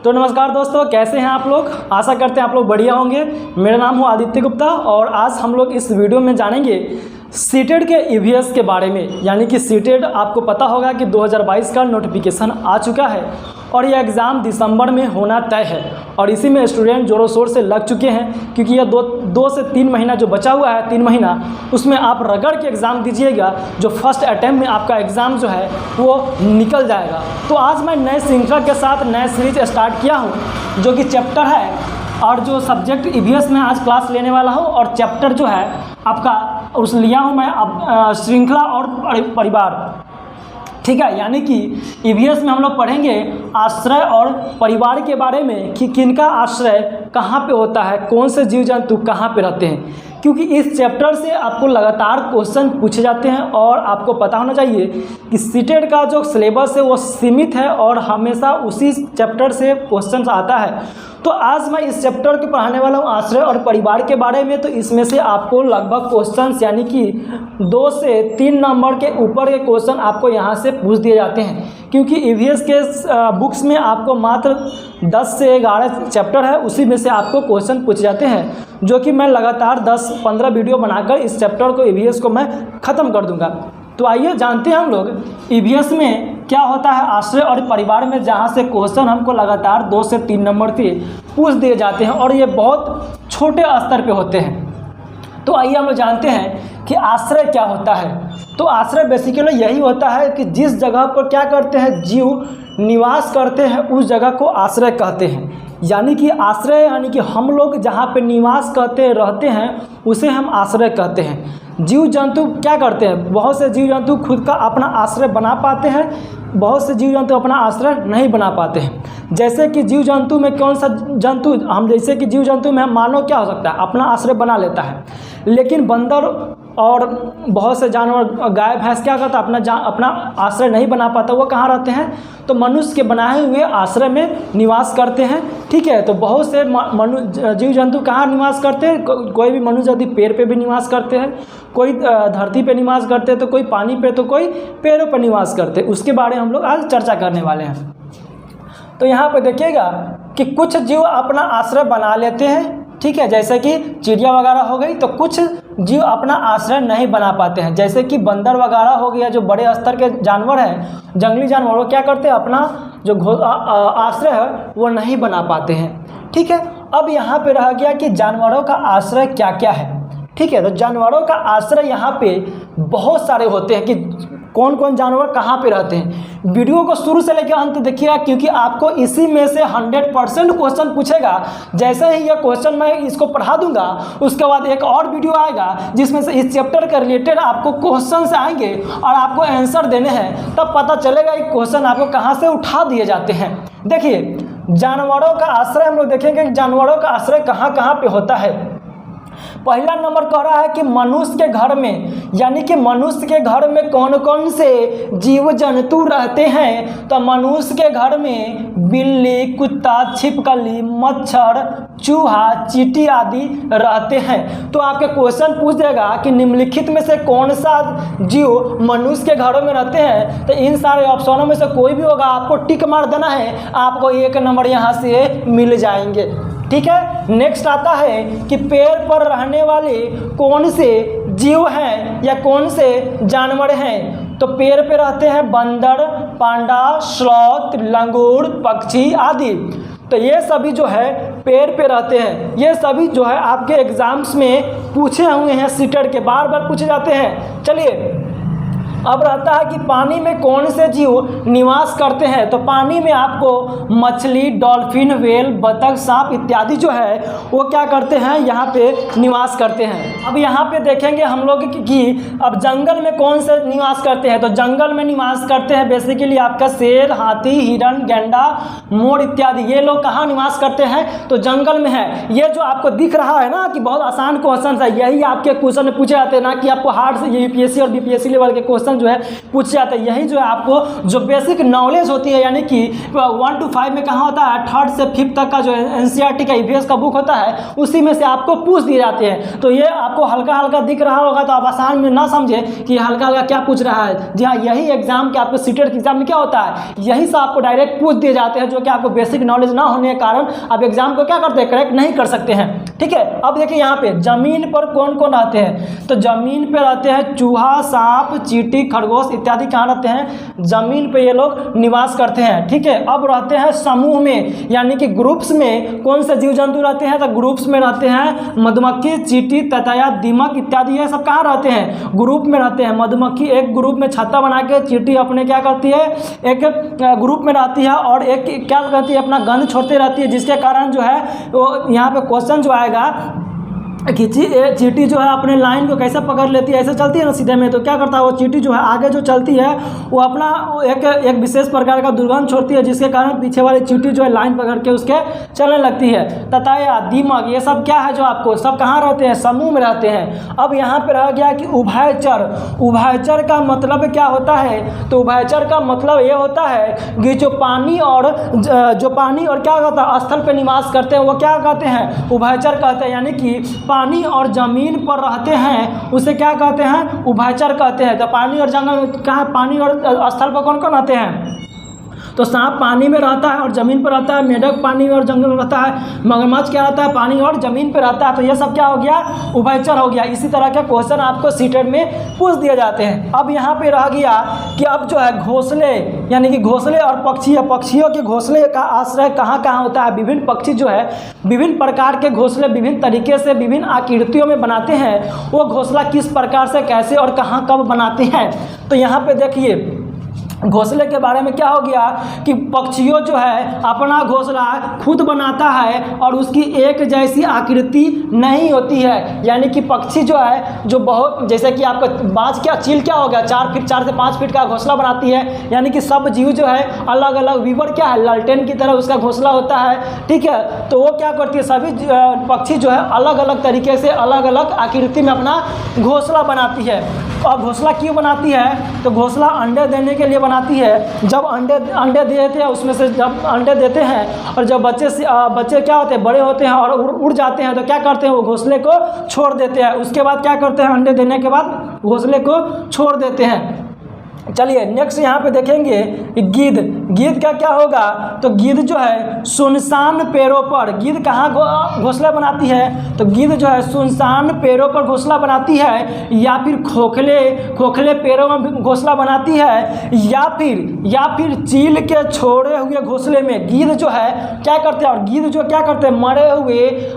तो नमस्कार दोस्तों, कैसे हैं आप लोग। आशा करते हैं आप लोग बढ़िया होंगे। मेरा नाम है आदित्य गुप्ता और आज हम लोग इस वीडियो में जानेंगे सीटेट के ईवीएस के बारे में। यानी कि सीटेट आपको पता होगा कि 2022 का नोटिफिकेशन आ चुका है और यह एग्ज़ाम दिसंबर में होना तय है और इसी में स्टूडेंट ज़ोरों शोर से लग चुके हैं, क्योंकि यह दो से 3 महीना जो बचा हुआ है, 3 महीना, उसमें आप रगड़ के एग्ज़ाम दीजिएगा। जो फर्स्ट अटैम्प्ट में आपका एग्ज़ाम जो है वो निकल जाएगा। तो आज मैं नए श्रृंखला के साथ नए सीरीज स्टार्ट किया हूँ जो कि चैप्टर है और जो सब्जेक्ट ईवीएस में आज क्लास लेने वाला हूँ और चैप्टर जो है आपका उस लिया हूँ मैं अब श्रृंखला और परिवार। ठीक है, यानी कि ईवीएस में हम लोग पढ़ेंगे आश्रय और परिवार के बारे में कि किनका आश्रय कहाँ पे होता है, कौन से जीव जंतु कहाँ पे रहते हैं, क्योंकि इस चैप्टर से आपको लगातार क्वेश्चन पूछे जाते हैं और आपको पता होना चाहिए कि सीटेट का जो सिलेबस है वो सीमित है और हमेशा उसी चैप्टर से क्वेश्चन आता है। तो आज मैं इस चैप्टर के पढ़ाने वाला हूँ आश्रय और परिवार के बारे में। तो इसमें से आपको लगभग क्वेश्चंस यानी कि 2 से 3 नंबर के ऊपर के क्वेश्चन आपको यहाँ से पूछ दिए जाते हैं, क्योंकि ईवीएस के बुक्स में आपको मात्र 10 से 11 चैप्टर है, उसी में से आपको क्वेश्चन पूछे जाते हैं, जो कि मैं लगातार 10-15 वीडियो बनाकर इस चैप्टर को ईवीएस को मैं ख़त्म कर दूंगा। तो आइए जानते हैं हम लोग ईवीएस में क्या होता है आश्रय और परिवार में, जहाँ से क्वेश्चन हमको लगातार 2 से 3 नंबर के पूछ दिए जाते हैं और ये बहुत छोटे स्तर पे होते हैं। तो आइए हम लोग जानते हैं कि आश्रय क्या होता है। तो आश्रय बेसिकली यही होता है कि जिस जगह पर क्या करते हैं जीव निवास करते हैं उस जगह को आश्रय कहते हैं। यानी कि आश्रय यानी कि हम लोग जहाँ पे निवास करते रहते हैं उसे हम आश्रय कहते हैं। जीव जंतु क्या करते हैं, बहुत से जीव जंतु खुद का अपना आश्रय बना पाते हैं, बहुत से जीव जंतु अपना आश्रय नहीं बना पाते हैं। जैसे कि जीव जंतु में कौन सा जंतु, हम जैसे कि जीव जंतु में हम मानव क्या हो सकता है, अपना आश्रय बना लेता है, लेकिन बंदर और बहुत से जानवर गाय भैंस क्या करता है, अपना आश्रय नहीं बना पाता। वो कहाँ रहते हैं, तो मनुष्य के बनाए हुए आश्रय में निवास करते हैं। ठीक है, तो बहुत से जीव जंतु कहाँ निवास करते हैं, कोई भी मनुष्य यदि पेड़ पे भी निवास करते हैं, कोई धरती पे निवास करते हैं, तो कोई पानी पे, तो कोई पेड़ों पर निवास करते हैं। उसके बारे में हम लोग आज चर्चा करने वाले हैं। तो यहाँ पर देखिएगा कि कुछ जीव अपना आश्रय बना लेते हैं, ठीक है, जैसे कि चिड़िया वगैरह हो गई। तो कुछ जीव अपना आश्रय नहीं बना पाते हैं, जैसे कि बंदर वगैरह हो गया, जो बड़े स्तर के जानवर हैं, जंगली जानवर, वो क्या करते हैं, अपना जो आश्रय है वो नहीं बना पाते हैं। ठीक है, अब यहाँ पे रह गया कि जानवरों का आश्रय क्या क्या है। ठीक है, तो जानवरों का आश्रय यहाँ पे बहुत सारे होते हैं कि कौन कौन जानवर कहाँ पे रहते हैं। वीडियो को शुरू से लेकर अंत देखिएगा, क्योंकि आपको इसी में से 100% क्वेश्चन पूछेगा। जैसे ही यह क्वेश्चन मैं इसको पढ़ा दूंगा उसके बाद एक और वीडियो आएगा जिसमें से इस चैप्टर के रिलेटेड आपको क्वेश्चन से आएंगे और आपको आंसर देने हैं, तब पता चलेगा कि क्वेश्चन आपको कहाँ से उठा दिए जाते हैं। देखिए, जानवरों का आश्रय हम लोग देखेंगे कि जानवरों का आश्रय कहाँ कहाँ पे होता है। पहला नंबर कह रहा है कि मनुष्य के घर में, यानी कि मनुष्य के घर में कौन कौन से जीव जंतु रहते हैं। तो मनुष्य के घर में बिल्ली, कुत्ता, छिपकली, मच्छर, चूहा, चींटी आदि रहते हैं। तो आपके क्वेश्चन पूछ देगा कि निम्नलिखित में से कौन सा जीव मनुष्य के घरों में रहते हैं। तो इन सारे ऑप्शनों में से कोई भी होगा, आपको टिक मार देना है, आपको 1 नंबर यहाँ से मिल जाएंगे। ठीक है, नेक्स्ट आता है कि पेड़ पर रहने वाले कौन से जीव हैं या कौन से जानवर हैं। तो पेड़ पे रहते हैं बंदर, पांडा, स्लॉथ, लंगूर, पक्षी आदि। तो ये सभी जो है पेड़ पे रहते हैं। ये सभी जो है आपके एग्जाम्स में पूछे हुए हैं, सीटेट के बार बार पूछे जाते हैं। चलिए, अब रहता है कि पानी में कौन से जीव निवास करते हैं। तो पानी में आपको मछली, डॉल्फिन, व्हेल, बतख, सांप इत्यादि जो है वो क्या करते हैं, यहाँ पे निवास करते हैं। अब यहाँ पे देखेंगे हम लोग कि अब जंगल में कौन से निवास करते हैं। तो जंगल में निवास करते हैं बेसिकली आपका शेर, हाथी, हिरण, गैंडा, मोर इत्यादि। ये लोग कहाँ निवास करते हैं, तो जंगल में है। ये जो आपको दिख रहा है ना कि बहुत आसान क्वेश्चन है, यही आपके क्वेश्चन में पूछे जाते हैं, ना कि आपको हार्ड से यूपीएससी और बीपीएससी लेवल के क्वेश्चन क्वेश्चन जो है पूछे जाते हैं। यही जो है आपको जो बेसिक नॉलेज होती है, यानी कि 1 to 5 में कहाँ होता है, 3rd से 5th तक का जो NCERT का EVS का बुक होता है उसी में से आपको पूछ दिए जाते हैं। तो ये आपको हल्का हल्का दिख रहा होगा तो आप आसान में ना समझे कि हल्का हल्का क्या पूछ रहा है। जी हाँ, यही एग्जाम के आपको सीटेट के एग्जाम में क्या होता है, यही से आपको डायरेक्ट पूछ दिए जाते हैं, जो कि आपको बेसिक नॉलेज ना होने के कारण आप एग्जाम को क्या करते हैं, करेक्ट नहीं कर सकते हैं। ठीक है, अब देखिए यहाँ पे जमीन पर कौन कौन रहते हैं, तो जमीन पे रहते हैं चूहा, सांप, चींटी, खरगोश इत्यादि कहाँ रहते हैं, जमीन पे ये लोग निवास करते हैं। ठीक है, अब रहते हैं समूह में, यानी कि ग्रुप्स में कौन से जीव जंतु रहते हैं, तो ग्रुप्स में रहते हैं मधुमक्खी, चींटी, ततैया, दीमक इत्यादि, ये सब कहाँ रहते हैं, ग्रुप में रहते हैं। मधुमक्खी एक ग्रुप में छत्ता बना के, चींटी अपने क्या करती है, एक ग्रुप में रहती है, और एक क्या करती है, अपना गंध छोड़ती रहती है, जिसके कारण जो है वो यहाँ पे क्वेश्चन जो आएगा कि चींटी जो है अपने लाइन को कैसे पकड़ लेती है, ऐसे चलती है ना सीधे में, तो क्या करता है वो चींटी जो है आगे जो चलती है वो अपना एक विशेष प्रकार का दुर्गंध छोड़ती है, जिसके कारण पीछे वाली चींटी जो है लाइन पकड़ के उसके चलने लगती है। ततैया, दीमक, ये सब क्या है जो आपको सब कहाँ रहते हैं, समूह में रहते हैं। अब यहाँ पे रह गया कि उभयचर। उभयचर का मतलब क्या होता है, तो उभयचर का मतलब ये होता है कि जो पानी और क्या कहता है स्थल पे निवास करते हैं वो क्या कहते हैं, उभयचर कहते हैं। यानी कि पानी और जमीन पर रहते हैं उसे क्या कहते हैं, उभयचर कहते हैं। तो पानी और जंगल कहाँ, पानी और स्थल पर कौन कौन रहते हैं, तो सांप पानी में रहता है और ज़मीन पर रहता है, मेढक पानी और जंगल में रहता है, मगरमच्छ क्या रहता है, पानी और ज़मीन पर रहता है। तो ये सब क्या हो गया, उभयचर हो गया। इसी तरह के क्वेश्चन आपको सीटेट में पूछ दिए जाते हैं। अब यहाँ पे रह गया कि अब जो है घोंसले, यानी कि घोंसले और पक्षी, पक्षियों के घोंसले का आश्रय कहाँ कहाँ होता है। विभिन्न पक्षी जो है विभिन्न प्रकार के घोंसले विभिन्न तरीके से विभिन्न आकृतियों में बनाते हैं। वो घोंसला किस प्रकार से, कैसे और कहाँ कब बनाते हैं, तो यहाँ पे देखिए घोंसले के बारे में क्या हो गया कि पक्षियों जो है अपना घोंसला खुद बनाता है और उसकी एक जैसी आकृति नहीं होती है। यानी कि पक्षी जो है जो बहुत, जैसे कि आपका बाज क्या, चील क्या हो गया, 4 से 5 फीट का घोंसला बनाती है। यानी कि सब जीव जो है अलग अलग, वीवर क्या है, लालटेन की तरह उसका घोंसला होता है। ठीक है, तो वो क्या करती है, सभी पक्षी जो है अलग अलग तरीके से अलग अलग आकृति में अपना घोंसला बनाती है। और घोंसला क्यों बनाती है, तो घोंसला अंडे देने के लिए बनाती है। जब अंडे देते हैं, उसमें से जब अंडे देते हैं और जब बच्चे क्या होते हैं, बड़े होते हैं और उड़ जाते हैं, तो क्या करते हैं वो घोंसले को छोड़ देते हैं। उसके बाद क्या करते हैं, अंडे देने के बाद घोंसले को छोड़ देते हैं। चलिए नेक्स्ट यहाँ पे देखेंगे गिद्ध। गिद्ध का क्या होगा, तो गिद्ध जो है सुनसान पेड़ों पर, गिद्ध कहाँ घोंसला बनाती है, तो गिद्ध जो है सुनसान पेड़ों पर घोंसला बनाती है, या फिर खोखले पेड़ों में घोंसला बनाती है, या फिर चील के छोड़े हुए घोंसले में। गिद्ध जो है क्या करते हैं, और गिद्ध जो क्या करते हैं,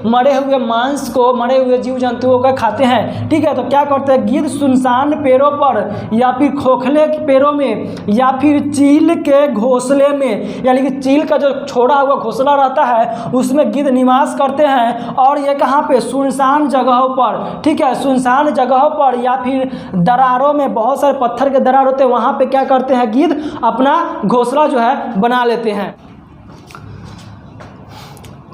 मरे हुए मांस को, मरे हुए जीव जंतुओं को खाते हैं। ठीक है, तो क्या करते हैं गिद्ध सुनसान पेड़ों पर या फिर खोखले पेड़ों में या फिर चील के घोंसले में, यानी कि चील का जो छोड़ा हुआ घोंसला रहता है उसमें गिद्ध निवास करते हैं। और ये कहाँ पे, सुनसान जगहों पर। ठीक है, सुनसान जगहों पर या फिर दरारों में, बहुत सारे पत्थर के दरार होते हैं, वहाँ पे क्या करते हैं गिद्ध अपना घोंसला जो है बना लेते हैं।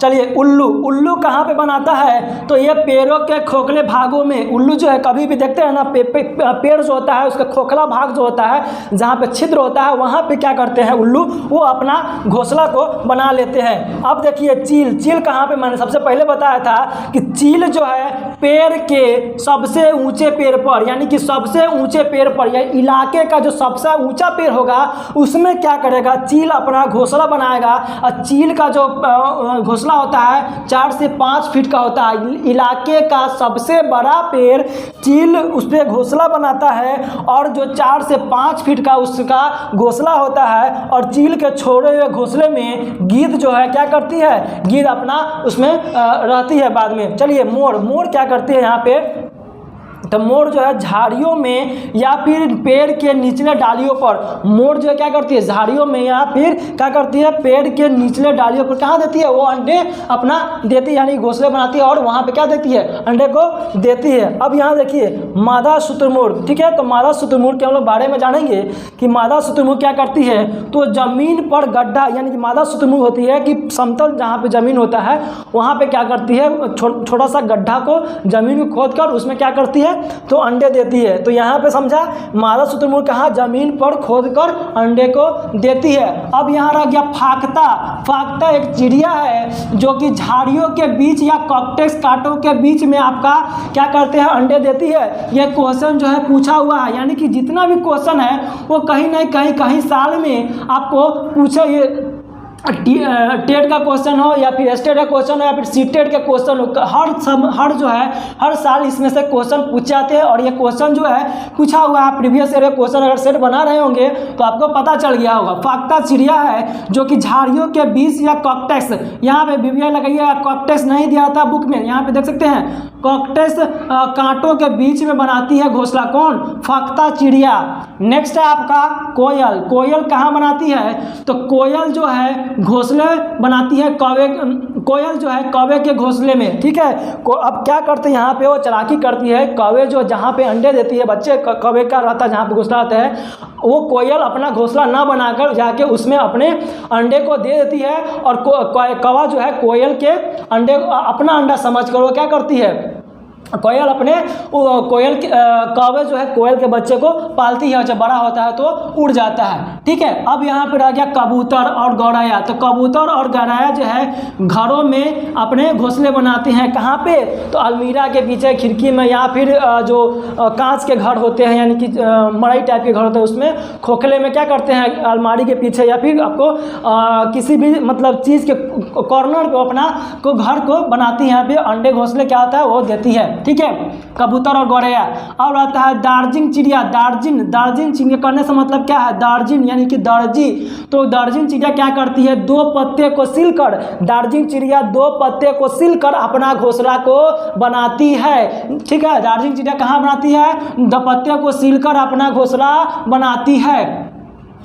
चलिए उल्लू कहाँ पे बनाता है, तो ये पेड़ों के खोखले भागों में। उल्लू जो है कभी भी देखते हैं ना, पेड़ जो होता है उसका खोखला भाग जो होता है जहाँ पे छिद्र होता है वहाँ पे क्या करते हैं उल्लू, वो अपना घोंसला को बना लेते हैं। अब देखिए चील कहाँ पे, मैंने सबसे पहले बताया था कि चील जो है पेड़ के सबसे ऊँचे पेड़ पर, यानी कि सबसे ऊँचे पेड़ पर या इलाके का जो सबसे ऊँचा पेड़ होगा उसमें क्या करेगा, चील अपना घोंसला बनाएगा। और चील का जो घोंसला होता है 4 से 5 फीट का होता है। इलाके का सबसे बड़ा पेड़ चील उस पर घोंसला बनाता है, और जो 4 से 5 फीट का उसका घोंसला होता है। और चील के छोड़े हुए घोंसले में गिद्ध जो है क्या करती है, गिद्ध अपना उसमें रहती है बाद में। चलिए मोर क्या करती है यहाँ पे, तो मोर जो है झाड़ियों में या फिर पेड़ के निचले डालियों पर, मोर जो है क्या करती है झाड़ियों में या फिर क्या करती है पेड़ के निचले डालियों पर कहाँ देती है, वो अंडे अपना देती है, यानी घोंसले बनाती है और वहाँ पे क्या देती है, अंडे को देती है। अब यहाँ देखिए मादा शुतुरमुर्ग। ठीक है, तो मादा शुतुरमुर्ग के हम लोग बारे में जानेंगे कि मादा शुतुरमुर्ग क्या करती है, तो ज़मीन पर गड्ढा, यानी कि मादा शुतुरमुर्ग होती है कि समतल जहाँ पे ज़मीन होता है वहाँ पे क्या करती है, छोटा सा गड्ढा को ज़मीन को खोद कर उसमें क्या करती है तो अंडे देती है। तो यहाँ पे समझा, मादा शुतुरमुर्ग कहाँ, जमीन पर खोदकर अंडे को देती है। अब यहाँ रह गया फाख्ता। फाख्ता एक चिड़िया है जो कि झाड़ियों के बीच या कॉकटेक्स कांटों के बीच में आपका क्या करते हैं, अंडे देती है। ये क्वेश्चन जो है पूछा हुआ है, यानी कि जितना भी क्वेश्चन है वो कहीं ना कहीं साल में आपको पूछा, ये टेट का क्वेश्चन हो या फिर स्टेट का क्वेश्चन हो या फिर सीटेट का क्वेश्चन हो, हर साल इसमें से क्वेश्चन पूछ जाते हैं। और ये क्वेश्चन जो है पूछा हुआ है, प्रीवियस ईयर क्वेश्चन अगर सेट बना रहे होंगे तो आपको पता चल गया होगा। फाख्ता चिड़िया है जो कि झाड़ियों के बीच या कॉकटेक्स, यहाँ पे बीबिया लगाइएगा, कॉकटेक्स नहीं दिया था बुक में, यहाँ पे देख सकते हैं कॉकटेक्स कांटों के बीच में बनाती है घोंसला, कौन, फाख्ता चिड़िया। नेक्स्ट है आपका कोयल। कोयल कहाँ बनाती है, तो कोयल जो है घोंसले बनाती है कौवे, कोयल जो है कौवे के घोंसले में, ठीक है। अब क्या करते हैं यहाँ पे, वो चालाकी करती है, कौवे जो जहाँ पे अंडे देती है, बच्चे कौवे का रहता है जहाँ पे घोंसला रहता है, वो कोयल अपना घोंसला ना बनाकर जाके उसमें अपने अंडे को दे देती है। और कौवा जो है कोयल के अंडे अपना अंडा समझकर वो क्या करती है, कोयल अपने कौवे जो है कोयल के बच्चे को पालती है, जब बड़ा होता है तो उड़ जाता है, ठीक है। अब यहाँ पर आ गया कबूतर और गौरैया। तो कबूतर और गौरैया जो है घरों में अपने घोंसले बनाते हैं, कहाँ पे, तो अलमीरा के पीछे, खिड़की में, या फिर जो कांच के घर होते हैं, यानी कि मड़ई टाइप के घर होते हैं, उसमें खोखले में क्या करते हैं, अलमारी के पीछे या फिर आपको किसी भी मतलब चीज़ के कॉर्नर को अपना को घर को बनाती है। यहाँ पे अंडे घोंसले क्या होता है वो देती है, ठीक है, कबूतर और गौरैया। अब आता है दार्जिन चिड़िया। दार्जिन चिड़िया करने से मतलब क्या है, दार्जिन यानी कि दर्जी। तो दार्जिन चिड़िया क्या करती है, दो पत्ते को सिलकर, दार्जिन चिड़िया दो पत्ते को सिलकर अपना घोंसला को बनाती है, ठीक है। दार्जिन चिड़िया कहाँ बनाती है, दो पत्ते को सिलकर अपना घोंसला बनाती है।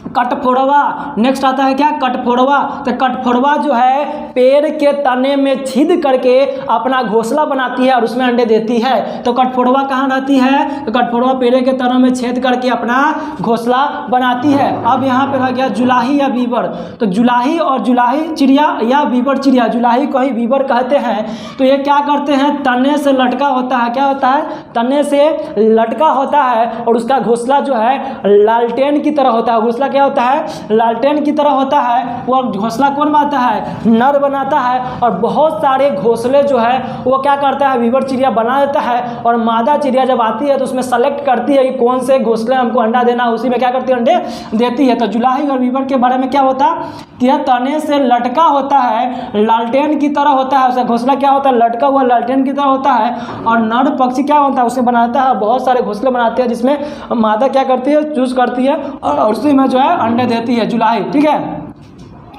कटफोड़वा। नेक्स्ट आता है क्या, कटफोड़वा। तो कटफोड़वा जो है पेड़ के तने में छेद करके अपना घोंसला बनाती है और उसमें अंडे देती है। तो कटफोड़वा कहाँ रहती है, तो कटफोड़वा पेड़ के तनों में छेद करके अपना घोंसला बनाती है। अब यहाँ पे रह गया जुलाही या बीबर। तो जुलाही और जुलाही चिड़िया या बीबर चिड़िया, जुलाही को ही बीबर कहते हैं। तो ये क्या करते हैं, तने से लटका होता है, क्या होता है, तने से लटका होता है और उसका घोंसला जो है लालटेन की तरह होता है। घोंसला क्या होता है, लालटेन की तरह होता है। वो घोंसला कौन बनाता है, नर बनाता है। और बहुत सारे घोंसले जो है वो क्या करता है, बीबर चिड़िया बना देता है। और मादा चिड़िया जब आती है तो उसमें सेलेक्ट करती है कि कौन से घोंसले हमको अंडा देना, उसी में क्या करती है, अंडे देती है। तो जुलाही और बीबर के बारे में क्या होता है, यह तने से लटका होता है, लालटेन की तरह होता है। उसका घोंसला क्या होता है, लटका हुआ लालटेन की तरह होता है। और नर पक्षी क्या होता है, उसे बनाता है, बहुत सारे घोंसले बनाते हैं जिसमें मादा क्या करती है, चूज करती है और उसी में जो है अंडे देती है, जुलाही, ठीक है।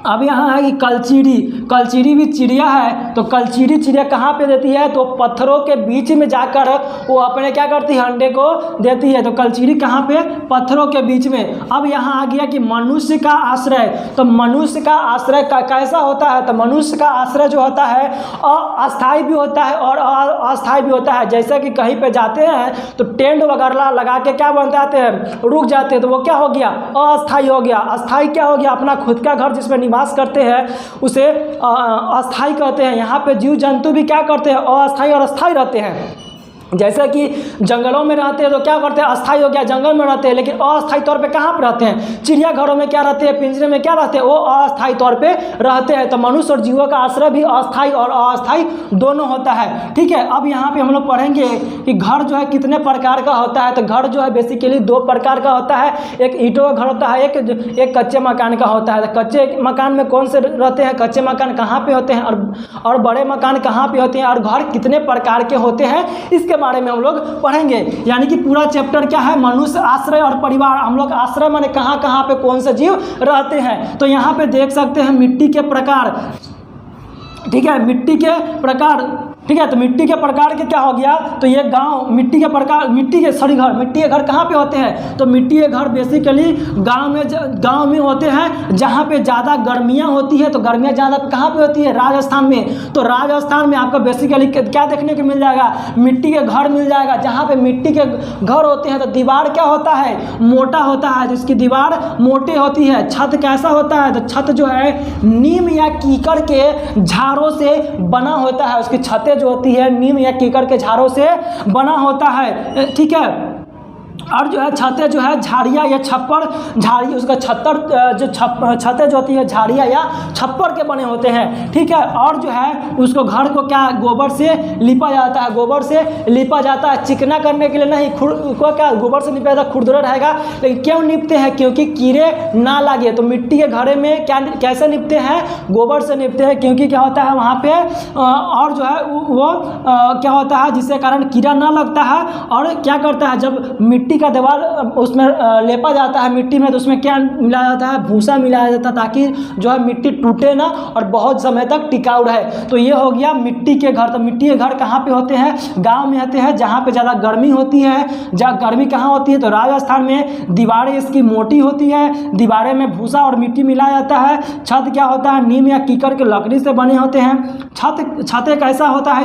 अब यहाँ है कि कलचीरी। कलचीरी भी चिड़िया है। तो कलचीरी चिड़िया कहाँ पे देती है, तो पत्थरों के बीच में जाकर वो अपने क्या करती है, अंडे को देती है। तो कलचीरी कहाँ पे, पत्थरों के बीच में। अब यहाँ आ गया कि मनुष्य का आश्रय। तो मनुष्य का आश्रय कैसा होता है, तो मनुष्य का आश्रय जो होता है अस्थायी भी होता है और अस्थायी भी होता है। जैसे कि कहीं पे जाते हैं तो टेंट वगैरह लगा के क्या बन जाते हैं, रुक जाते हैं, तो वो क्या हो गया, अस्थायी हो गया। अस्थायी क्या हो गया, अपना खुद का घर जिसमें निवास करते हैं उसे अस्थायी कहते हैं। यहाँ पे जीव जंतु भी क्या करते हैं, अस्थायी और अस्थायी रहते हैं। जैसे कि जंगलों में रहते हैं तो क्या करते हैं, अस्थायी हो गया, जंगल में रहते हैं। लेकिन अस्थायी तौर पे कहाँ पर रहते हैं, चिड़ियाघरों में क्या रहते हैं, पिंजरे में क्या रहते हैं, वो अस्थायी तौर पे रहते हैं। तो मनुष्य और जीवों का आश्रय भी अस्थायी और अस्थायी दोनों होता है, ठीक है। अब यहाँ पे हम लोग पढ़ेंगे कि घर जो है कितने प्रकार का होता है। तो घर जो है बेसिकली दो प्रकार का होता है, एक ईंटों का घर होता है, एक कच्चे मकान का होता है। तो कच्चे मकान में कौन से रहते हैं, कच्चे मकान कहाँ पे होते हैं और बड़े मकान कहाँ पे होते हैं, और घर कितने प्रकार के होते हैं, इसके बारे में हम लोग पढ़ेंगे। यानी कि पूरा चैप्टर क्या है, मनुष्य, आश्रय और परिवार। हम लोग आश्रय माने कहाँ कहाँ पे कौन से जीव रहते हैं। तो यहाँ पे देख सकते हैं मिट्टी के प्रकार, ठीक है, मिट्टी के प्रकार, ठीक है। तो मिट्टी के प्रकार के क्या हो गया, तो ये गांव, मिट्टी के प्रकार, मिट्टी के घर कहाँ पे होते हैं, तो मिट्टी के घर बेसिकली गांव में होते हैं जहाँ पे ज़्यादा गर्मियाँ होती है। तो गर्मियाँ ज़्यादा कहाँ पे होती है, राजस्थान में। तो राजस्थान में आपको बेसिकली क्या देखने को मिल जाएगा, मिट्टी के घर मिल जाएगा। जहाँ पे मिट्टी के घर होते हैं तो दीवार क्या होता है, मोटा होता है, जिसकी दीवार मोटी होती है। छत कैसा होता है, तो छत जो है नीम या कीकर के झाड़ों से बना होता है, उसकी छतें जो होती है नीम या कीकर के झाड़ों से बना होता है, ठीक है। और जो है छतें जो है झाड़ियाँ या छप्पर, झाड़ी उसका छत्तर जो छतें जो होती है झाड़ियाँ या छप्पर के बने होते हैं, ठीक है। और जो है उसको घर को क्या गोबर से लिपा जाता है, गोबर से लिपा जाता है, चिकना करने के लिए नहीं, को क्या गोबर से लिपा जाता है, खुरदुरा रहेगा। लेकिन क्यों निपते हैं? क्योंकि कीड़े ना लगे। तो मिट्टी के घड़े में क्या कैसे निपते हैं? गोबर से निपते हैं, क्योंकि क्या होता है वहाँ पे और जो है वो क्या होता है जिसके कारण कीड़ा ना लगता है। और क्या करता है जब मिट्टी का दीवार उसमें लेपा जाता है मिट्टी में, तो उसमें क्या मिलाया जाता है? भूसा मिलाया जाता है, ताकि जो है मिट्टी टूटे ना और बहुत समय तक टिकाऊ रहे। तो ये हो गया मिट्टी के घर। तो मिट्टी के घर कहाँ पे होते हैं? गांव में होते हैं, जहाँ पे ज़्यादा गर्मी होती है। जहाँ गर्मी कहाँ होती है? तो राजस्थान में दीवारें इसकी मोटी होती है, दीवारें में भूसा और मिट्टी मिलाया जाता है। छत क्या होता है? नीम या कीकर के लकड़ी से बने होते हैं। छतें कैसा होता है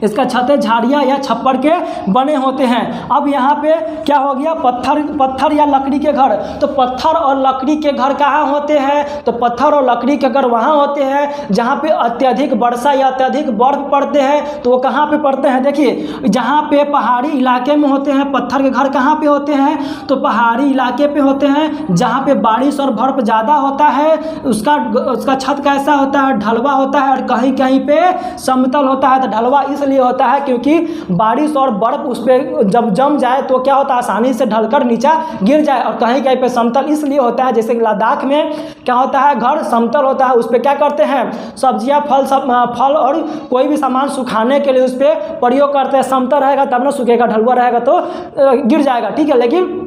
इसका छतें झाड़ियाँ या छप्पर के बने होते हैं। अब यहाँ पे क्या हो गया? पत्थर या लकड़ी के घर। तो पत्थर और लकड़ी के घर कहाँ होते हैं? तो पत्थर और लकड़ी के घर वहाँ होते हैं जहाँ पे अत्यधिक वर्षा या अत्यधिक बर्फ पड़ते हैं। तो वो कहाँ पे पड़ते हैं? देखिए, जहाँ पे पहाड़ी इलाके में होते हैं पत्थर के घर। कहाँ पे होते हैं? तो पहाड़ी इलाके पे होते हैं, जहाँ पे बारिश और बर्फ ज़्यादा होता है। उसका छत कैसा होता है? ढलवा होता है, और कहीं कहीं पे समतल होता है। तो ढलवा इसलिए होता है क्योंकि बारिश और बर्फ उस पर जब जम जाए तो क्या होता है? आसानी से ढलकर नीचे गिर जाए। और कहीं कहीं पे समतल इसलिए होता है, जैसे लद्दाख में क्या होता है? घर समतल होता है, उस पर क्या करते हैं? सब्जियां, फल और कोई भी सामान सुखाने के लिए उस पर प्रयोग करते हैं। समतल रहेगा तब ना सूखेगा, ढलुआ रहेगा तो गिर जाएगा, ठीक है। लेकिन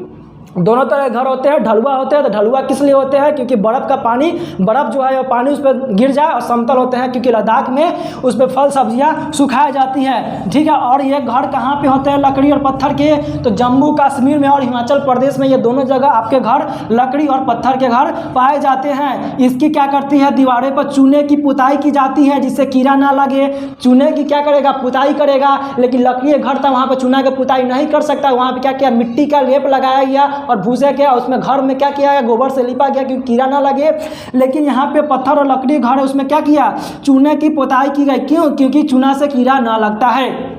दोनों तरह के घर होते हैं, ढलुआ होते हैं। तो ढलुआ किस लिए होते हैं? क्योंकि बर्फ़ जो है वो पानी उस पर गिर जाए। और समतल होते हैं क्योंकि लद्दाख में उस पर फल सब्जियां सुखाई जाती हैं, ठीक है। और ये घर कहाँ पे होते हैं लकड़ी और पत्थर के? तो जम्मू कश्मीर में और हिमाचल प्रदेश में, ये दोनों जगह आपके घर लकड़ी और पत्थर के घर पाए जाते हैं। इसकी क्या करती है? दीवारें पर चूने की पुताई की जाती है जिससे कीड़ा ना लगे। चूने की क्या करेगा? पुताई करेगा। लेकिन लकड़ी के घर था, वहाँ पर चूना की पुताई नहीं कर सकता। वहाँ पर क्या किया? मिट्टी का लेप लगाया गया और भूसे के उसमें घर में क्या किया गया? गोबर से लिपा गया क्योंकि कीड़ा ना लगे। लेकिन यहाँ पे पत्थर और लकड़ी घर है, उसमें क्या किया? चूने की पुताई की गई। क्यों? क्योंकि चूना से कीड़ा ना लगता है।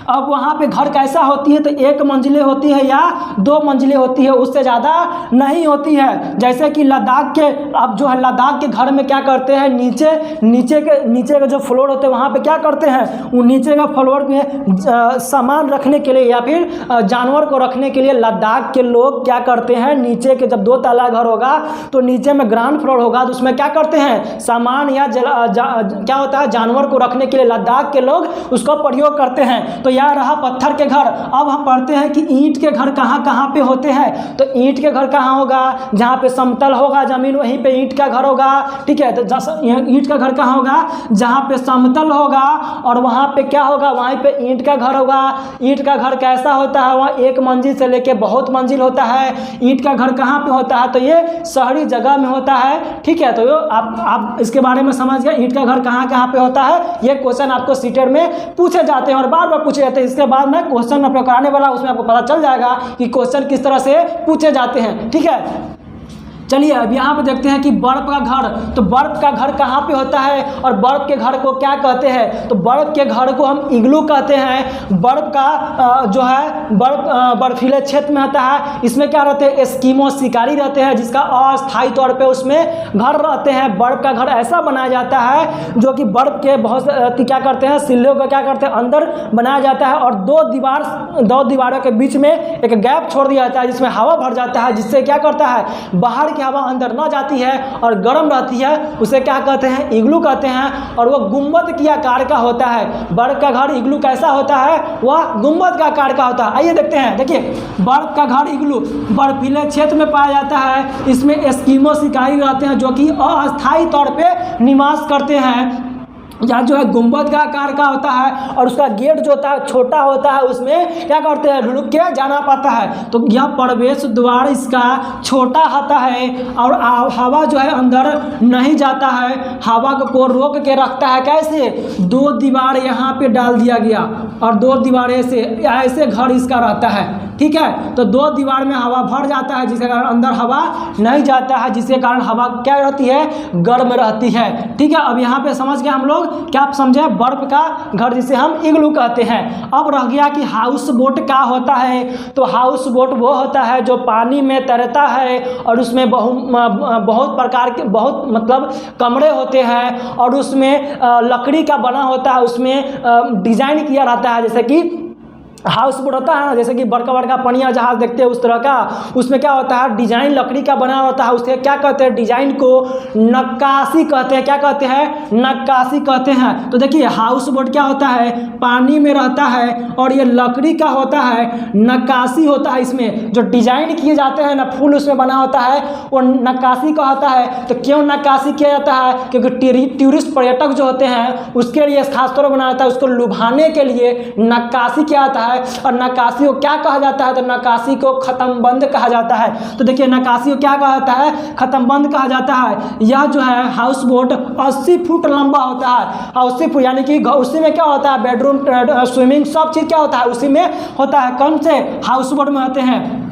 अब वहाँ पे घर कैसा होती है? तो एक मंजिले होती है या दो मंजिले होती है, उससे ज़्यादा नहीं होती है। जैसे कि लद्दाख के, अब जो है लद्दाख के घर में क्या करते हैं? नीचे के जो फ्लोर होते हैं वहाँ पे क्या करते हैं? वो नीचे का फ्लोर पे सामान रखने के लिए या फिर जानवर को रखने के लिए लद्दाख के लोग क्या करते हैं? नीचे के जब 2 तल्ला घर होगा तो नीचे में ग्राउंड फ्लोर होगा, तो उसमें क्या करते हैं? सामान या क्या होता है? जानवर को रखने के लिए लद्दाख के लोग उसका प्रयोग करते हैं। तो यह रहा पत्थर के घर। अब हम पढ़ते हैं कि ईंट के घर कहाँ कहाँ पे होते हैं। तो ईंट के घर कहाँ होगा? जहाँ पे समतल होगा जमीन वहीं पे ईंट का घर होगा, ठीक है। तो ईंट का घर कहाँ होगा? जहाँ पे समतल होगा और वहाँ पे क्या होगा? वहीं पे ईंट का घर होगा। ईंट का घर कैसा होता है? वहाँ एक मंजिल से लेके बहुत मंजिल होता है। ईंट का घर कहाँ पे होता है? तो ये शहरी जगह में होता है, ठीक है। तो आप इसके बारे में समझ गए ईंट का घर कहाँ कहाँ पे होता है। ये क्वेश्चन आपको सीटेट में पूछे जाते हैं और बार बार पूछे जाते हैं। इसके बाद मैं क्वेश्चन अपने कराने वाला, उसमें आपको पता चल जाएगा कि क्वेश्चन किस तरह से पूछे जाते हैं, ठीक है। चलिए अब यहाँ पे देखते हैं कि बर्फ़ का घर। तो बर्फ़ का घर कहाँ पे होता है और बर्फ़ के घर को क्या कहते हैं? तो बर्फ़ के घर को हम इग्लू कहते हैं। बर्फ़ का जो है बर्फीले क्षेत्र में होता है। इसमें क्या रहते हैं? एस्किमो शिकारी रहते हैं, जिसका अस्थायी तौर पे उसमें घर रहते हैं। बर्फ़ का घर ऐसा बनाया जाता है जो कि बर्फ़ के बहुत क्या करते हैं? सिल्लों को क्या करते हैं? अंदर बनाया जाता है और दो दीवारों के बीच में एक गैप छोड़ दिया जाता है जिसमें हवा भर जाता है, जिससे क्या करता है? बाहर की हवा अंदर ना जाती है और गर्म रहती है। उसे क्या कहते हैं? इग्लू कहते हैं। और वह गुंबद के आकार का होता है। बर्फ का घर इग्लू कैसा होता है? वह गुंबद का आकार का होता है। आइए देखते हैं। देखिए, बर्फ का घर इग्लू बर्फीले क्षेत्र में पाया जाता है। इसमें एस्किमो शिकारी रहते हैं जो कि अस्थायी तौर पे निवास करते हैं। यहाँ जो है गुंबद का आकार का होता है और उसका गेट जो होता है छोटा होता है, उसमें क्या करते हैं? ढुक के जाना पाता है। तो यह प्रवेश द्वार इसका छोटा होता है और हवा जो है अंदर नहीं जाता है, हवा को रोक के रखता है। कैसे? 2 दीवार यहाँ पे डाल दिया गया और 2 दीवारें से ऐसे घर इसका रहता है, ठीक है। तो 2 दीवार में हवा भर जाता है जिसके कारण अंदर हवा नहीं जाता है, जिसके कारण हवा क्या रहती है? गर्म रहती है, ठीक है। अब यहाँ पे समझ गए हम लोग लोग क्या समझे, बर्फ का घर जिसे हम इग्लू कहते हैं। अब रह गया कि हाउस बोट क्या होता है। तो हाउस बोट वो होता है जो पानी में तैरता है और उसमें बहुत प्रकार के मतलब कमरे होते हैं और उसमें लकड़ी का बना होता है, उसमें डिजाइन किया रहता है। जैसे कि हाउस बोट होता है ना, जैसे कि बड़का बड़का पनिया जहाज देखते हैं उस तरह का, उसमें क्या होता है डिजाइन लकड़ी का बना होता है। उसके क्या कहते हैं, डिजाइन को नक्काशी कहते हैं। क्या कहते हैं, नक्काशी कहते हैं। तो देखिए हाउस बोट क्या होता है, पानी में रहता है और ये लकड़ी का होता है, नक्काशी होता है। इसमें जो डिजाइन किए जाते हैं ना, फूल उसमें बना होता है, वो नक्काशी का होता है। तो क्यों नक्काशी किया जाता है, क्योंकि टूरिस्ट पर्यटक जो होते हैं उसके लिए खासतौर पर बना जाता है, उसको लुभाने के लिए नक्काशी किया जाता है। और नक्काशी को क्या कहा जाता है, तो नक्काशी को खत्मबंद कहा जाता है। तो देखिए नक्काशी को क्या कहा जाता है, खत्मबंद कहा जाता है। यह जो है हाउस बोट 80 फुट लंबा होता है। 80 फुट यानी कि उसी में क्या होता है, बेडरूम, स्विमिंग, सब चीज़ क्या होता है उसी में होता है। कौन से हाउस बोट में होते हैं,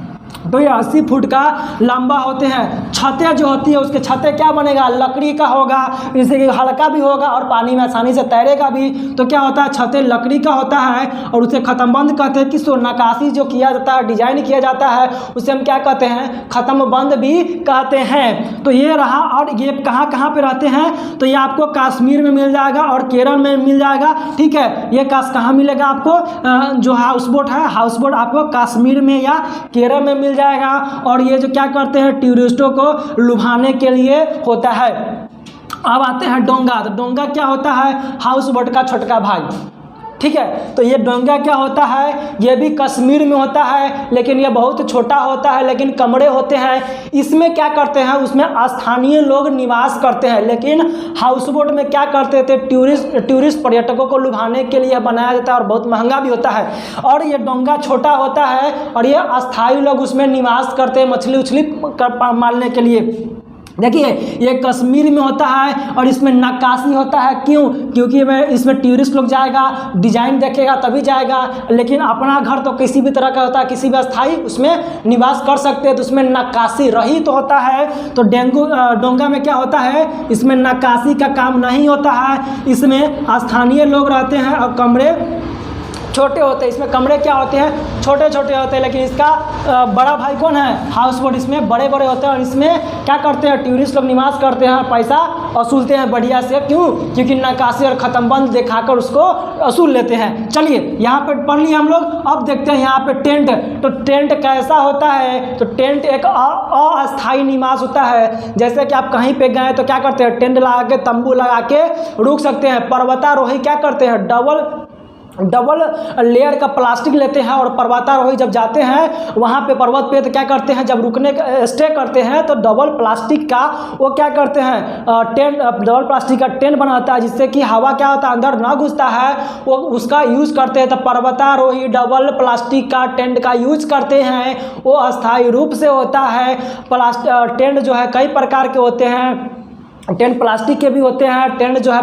तो ये 80 फुट का लंबा होते हैं। छतें जो होती है उसके छतें क्या बनेगा, लकड़ी का होगा, जैसे कि हल्का भी होगा और पानी में आसानी से तैरेगा भी। तो क्या होता है, छतें लकड़ी का होता है और उसे खत्मबंद कहते हैं। किसको, नक्काशी जो किया जाता है, डिजाइन किया जाता है, उसे हम क्या कहते हैं, खत्मबंद भी कहते हैं। तो ये रहा। और ये कहाँ कहाँ पे रहते हैं, तो ये आपको कश्मीर में मिल जाएगा और केरल में मिल जाएगा। ठीक है, ये कहाँ मिलेगा आपको, जो हाउस बोट है, हाउस बोट आपको कश्मीर में या केरल में मिल जाएगा। और ये जो क्या करते हैं, टूरिस्टों को लुभाने के लिए होता है। अब आते हैं डोंगा। तो डोंगा क्या होता है, हाउस बोट का छोटका भाई। ठीक है, तो ये डोंगा क्या होता है, ये भी कश्मीर में होता है, लेकिन ये बहुत छोटा होता है, लेकिन कमरे होते हैं। इसमें क्या करते हैं, उसमें स्थानीय लोग निवास करते हैं। लेकिन हाउस बोट में क्या करते थे, टूरिस्ट पर्यटकों को लुभाने के लिए बनाया जाता है और बहुत महंगा भी होता है। और ये डोंगा छोटा होता है और ये अस्थायी लोग उसमें निवास करते हैं मछली उछली मारने के लिए। देखिए ये कश्मीर में होता है और इसमें नक्काशी होता है। क्यों, क्योंकि इसमें टूरिस्ट लोग जाएगा, डिजाइन देखेगा तभी जाएगा। लेकिन अपना घर तो किसी भी तरह का होता है, किसी भी अस्थाई उसमें निवास कर सकते हैं, तो उसमें नक्काशी रही तो होता है। तो डोंगा में क्या होता है, इसमें नक्काशी का काम नहीं होता है, इसमें स्थानीय लोग रहते हैं और कमरे छोटे होते हैं। इसमें कमरे क्या होते हैं, छोटे छोटे होते हैं। लेकिन इसका बड़ा भाई कौन है, हाउस बोट, इसमें बड़े बड़े होते हैं और इसमें क्या करते हैं, टूरिस्ट लोग निवास करते हैं, पैसा वसूलते हैं बढ़िया से। क्यों, क्योंकि नक्काशी और खत्मबंद दिखाकर उसको वसूल लेते हैं। चलिए यहाँ पे पढ़ लिए हम लोग। अब देखते हैं यहाँ पे टेंट। तो टेंट कैसा होता है, तो टेंट एक अस्थायी निवास होता है। जैसे कि आप कहीं पे गए तो क्या करते हैं, टेंट लगा के, तंबू लगा के रुक सकते हैं। पर्वतारोही क्या करते हैं, डबल लेयर का प्लास्टिक लेते हैं और पर्वतारोही जब जाते हैं वहाँ पे पर्वत पे, तो क्या करते हैं, जब रुकने का स्टे करते हैं तो डबल प्लास्टिक का वो क्या करते हैं, डबल प्लास्टिक का टेंट बनाता है, जिससे कि हवा क्या होता है अंदर ना घुसता है, वो उसका यूज़ करते हैं। तो पर्वतारोही डबल प्लास्टिक का टेंट का यूज करते हैं। वो अस्थायी रूप से होता है। टेंट जो है कई प्रकार के होते हैं। टेंट प्लास्टिक के भी होते हैं, टेंट जो है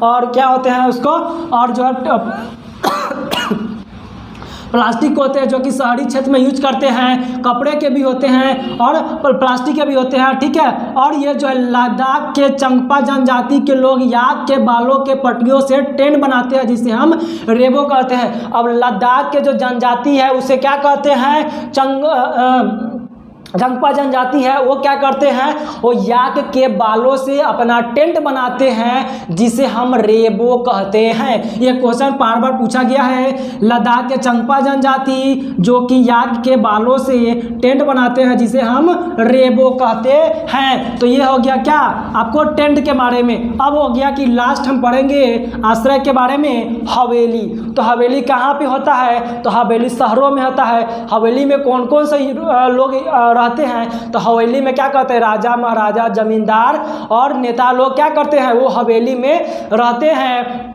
और क्या होते हैं उसको, और जो है प्लास्टिक होते हैं जो कि शहरी क्षेत्र में यूज करते हैं। कपड़े के भी होते हैं और प्लास्टिक के भी होते हैं। ठीक है, और ये जो है लद्दाख के चंगपा जनजाति के लोग याक के बालों के पट्टियों से टेंट बनाते हैं, जिसे हम रेबो कहते हैं। अब लद्दाख के जो जनजाति है उसे क्या कहते हैं, चंगपा जनजाति है, वो क्या करते हैं, वो याक के बालों से अपना टेंट बनाते हैं, जिसे हम रेबो कहते हैं। ये क्वेश्चन बार बार पूछा गया है। लद्दाख के चंगपा जनजाति जो कि याक के बालों से टेंट बनाते हैं, जिसे हम रेबो कहते हैं। तो ये हो गया क्या आपको टेंट के बारे में। अब हो गया कि लास्ट हम पढ़ेंगे आश्रय के बारे में, हवेली। तो हवेली कहाँ पे होता है, तो हवेली शहरों में होता है। हवेली में कौन कौन से लोग रहते हैं, तो हवेली में क्या करते हैं, राजा महाराजा जमींदार और नेता लोग क्या करते हैं, वो हवेली में रहते हैं।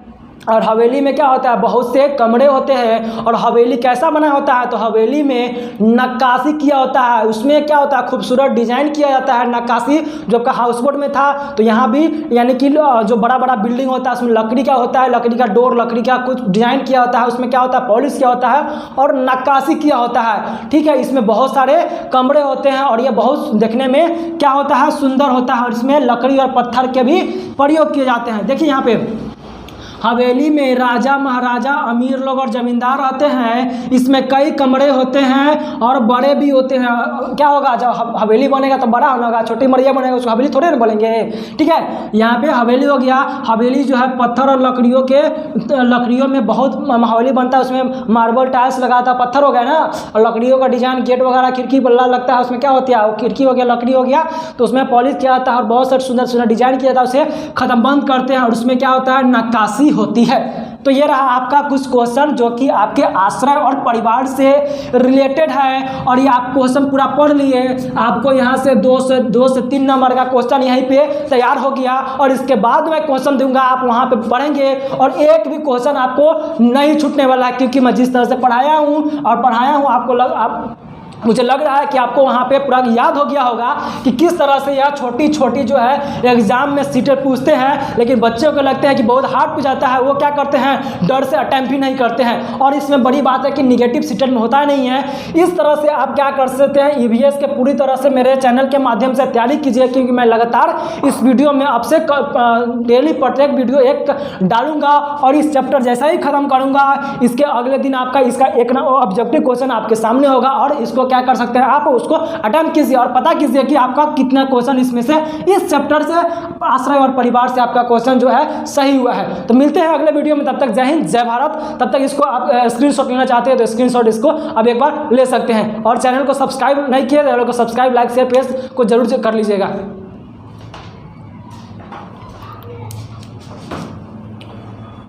और हवेली में क्या होता है, बहुत से कमरे होते हैं। और हवेली कैसा बना होता है, तो हवेली में नक्काशी किया होता है। उसमें क्या होता है, खूबसूरत डिजाइन किया जाता है। नक्काशी जो का हाउस बोट में था, तो यहाँ भी यानी कि जो बड़ा बड़ा बिल्डिंग होता है उसमें लकड़ी का होता है, लकड़ी का डोर, लकड़ी का कुछ डिजाइन किया होता है। उसमें क्या होता है, पॉलिश किया होता है और नक्काशी किया होता है। ठीक है, इसमें बहुत सारे कमरे होते हैं और ये बहुत देखने में क्या होता है, सुंदर होता है। और इसमें लकड़ी और पत्थर के भी प्रयोग किए जाते हैं। देखिए यहाँ पे हवेली में राजा महाराजा अमीर लोग और जमींदार रहते हैं। इसमें कई कमरे होते हैं और बड़े भी होते हैं। क्या होगा, जब हवेली बनेगा तो बड़ा होगा, छोटी मरिया बनेगा उसको हवेली थोड़े ना बोलेंगे। ठीक है, यहाँ पे हवेली हो गया। हवेली जो है पत्थर और लकड़ियों में बहुत हवेली बनता है। उसमें मार्बल टाइल्स लगा था, पत्थर हो गया ना, और लकड़ियों का डिजाइन, गेट वगैरह, खिड़की बल्ला लगता है। उसमें क्या होता है, खिड़की हो गया, लकड़ी हो गया, तो उसमें पॉलिश किया जाता है और बहुत सारे सुंदर सुंदर डिजाइन किया जाता है। उसे खत्म बंद करते हैं और उसमें क्या होता है, नक्काशी होती है। तो ये रहा आपका कुछ क्वेश्चन जो कि आपके आश्रय और परिवार से रिलेटेड है, और ये आप क्वेश्चन पूरा पढ़ लिए। आपको यहाँ से 2 से 3 नंबर का क्वेश्चन यहीं पे तैयार हो गया, और इसके बाद मैं क्वेश्चन दूंगा, आप वहाँ पे पढ़ेंगे और एक भी क्वेश्चन आपको नहीं छूटने वाला है, क्योंकि मैं जिस तरह से पढ़ाया हूँ आपको मुझे लग रहा है कि आपको वहाँ पे पूरा याद हो गया होगा कि किस तरह से यह छोटी छोटी जो है एग्जाम में सीटें पूछते हैं, लेकिन बच्चों को लगता है कि बहुत हार्ड पूछ जाता है, वो क्या करते हैं, डर से अटेम्प्ट ही नहीं करते हैं। और इसमें बड़ी बात है कि निगेटिव सीटेट में होता नहीं है। इस तरह से आप क्या कर सकते हैं, ईवीएस के पूरी तरह से मेरे चैनल के माध्यम से तैयारी कीजिए, क्योंकि मैं लगातार इस वीडियो में आपसे डेली प्रत्येक वीडियो एक डालूंगा, और इस चैप्टर जैसा ही खत्म करूंगा, इसके अगले दिन आपका इसका एक ऑब्जेक्टिव क्वेश्चन आपके सामने होगा, और इसको क्या कर सकते हैं, आप उसको अटेम्प्ट कीजिए और पता कीजिए कि आपका कितना क्वेश्चन इसमें से, इस चैप्टर से, आश्रय और परिवार से आपका क्वेश्चन जो है सही हुआ है। तो मिलते हैं अगले वीडियो में, तब तक जय हिंद जय भारत। तब तक इसको आप स्क्रीनशॉट लेना चाहते हैं तो स्क्रीनशॉट इसको अब एक बार ले सकते हैं, और चैनल को सब्सक्राइब नहीं किया तो चैनल को सब्सक्राइब, लाइक, शेयर, पेज को जरूर कर लीजिएगा।